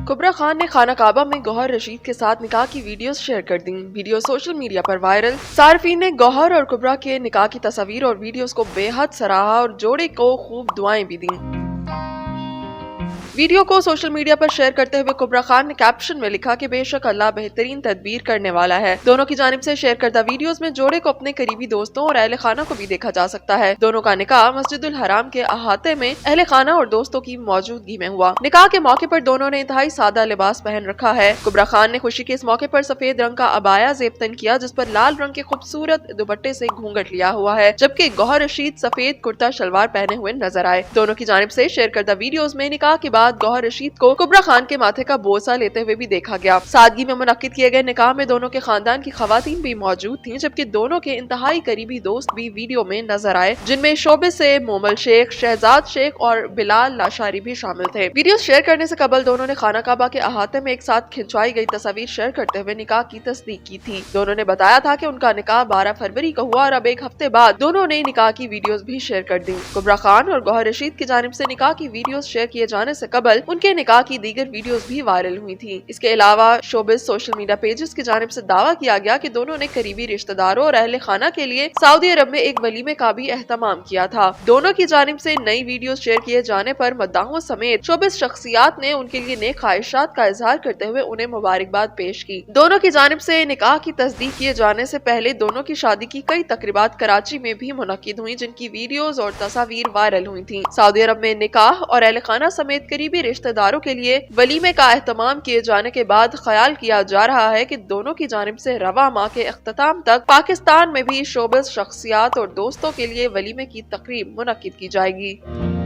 कुबरा खान ने खाना काबा में गौहर रशीद के साथ निकाह की वीडियोस शेयर कर दी। वीडियो सोशल मीडिया पर वायरल। सार्फिन ने गौहर और कुबरा के निकाह की तस्वीर और वीडियोस को बेहद सराहा और जोड़े को खूब दुआएं भी दी। वीडियो को सोशल मीडिया पर शेयर करते हुए कुबरा खान ने कैप्शन में लिखा कि बेशक अल्लाह बेहतरीन तदबीर करने वाला है। दोनों की जानिब से शेयर करदा वीडियोस में जोड़े को अपने करीबी दोस्तों और अहले खाना को भी देखा जा सकता है। दोनों का निकाह मस्जिदुल हराम के अहाते में अहले खाना और दोस्तों की मौजूदगी में हुआ। निकाह के मौके पर दोनों ने इंतहाई सादा लिबास पहन रखा है। कुबरा खान ने खुशी के इस मौके पर सफेद रंग का अबाया ज़ेबतन किया, जिस पर लाल रंग के खूबसूरत दुपट्टे से घूंघट लिया हुआ है, जबकि गौहर रशीद सफेद कुर्ता शलवार पहने हुए नजर आए। दोनों की जानिब से शेयर करदा वीडियोस में निकाह के बाद गौहर रशीद को कुबरा खान के माथे का बोसा लेते हुए भी देखा गया। सादगी में मुनक्किद किए गए निकाह में दोनों के खानदान की खवातीन भी मौजूद थीं, जबकि दोनों के इंतहाई करीबी दोस्त भी वीडियो में नजर आए, जिनमें शोबे से मोमल शेख, शहजाद शेख और बिलाल लाशारी भी शामिल थे। वीडियो शेयर करने से कबल दोनों ने खाना काबा के अहाते में एक साथ खिंचवाई गई तस्वीर शेयर करते हुए निकाह की तस्दीक की थी। दोनों ने बताया था कि उनका निकाह 12 फरवरी को हुआ और अब एक हफ्ते बाद दोनों ने निकाह की वीडियोस भी शेयर कर दी। कुबरा खान और गौहर रशीद की जानिब से निकाह की वीडियोस शेयर किए जाने से कबल उनके निकाह की दीगर वीडियोस भी वायरल हुई थी। इसके अलावा शोबिज़ सोशल मीडिया पेजेस की जानिब से दावा किया गया कि दोनों ने करीबी रिश्तेदारों और अहले खाना के लिए सऊदी अरब में एक वलीमे का भी एहतमाम किया था। दोनों की जानिब से नई वीडियोस शेयर किए जाने पर मद्दाहों समेत शोबिज़ शख्सियात ने उनके लिए नेक ख्वाहिशात का इजहार करते हुए उन्हें मुबारकबाद पेश की। दोनों की जानिब से निकाह की तस्दीक किए जाने से पहले दोनों की शादी की कई तकरीबात कराची में भी मुनक्किद हुई, जिनकी वीडियोस और तस्वीर वायरल हुई थी। सऊदी अरब में निकाह और अहले खाना समेत करीबी रिश्तेदारों के लिए वलीमे का एहतमाम किए जाने के बाद ख्याल किया जा रहा है कि दोनों की जानिब से रवा माह के इख्तिताम तक पाकिस्तान में भी शोबिज़ शख्सियात और दोस्तों के लिए वलीमे की तकरीब मुनक्किद की जाएगी।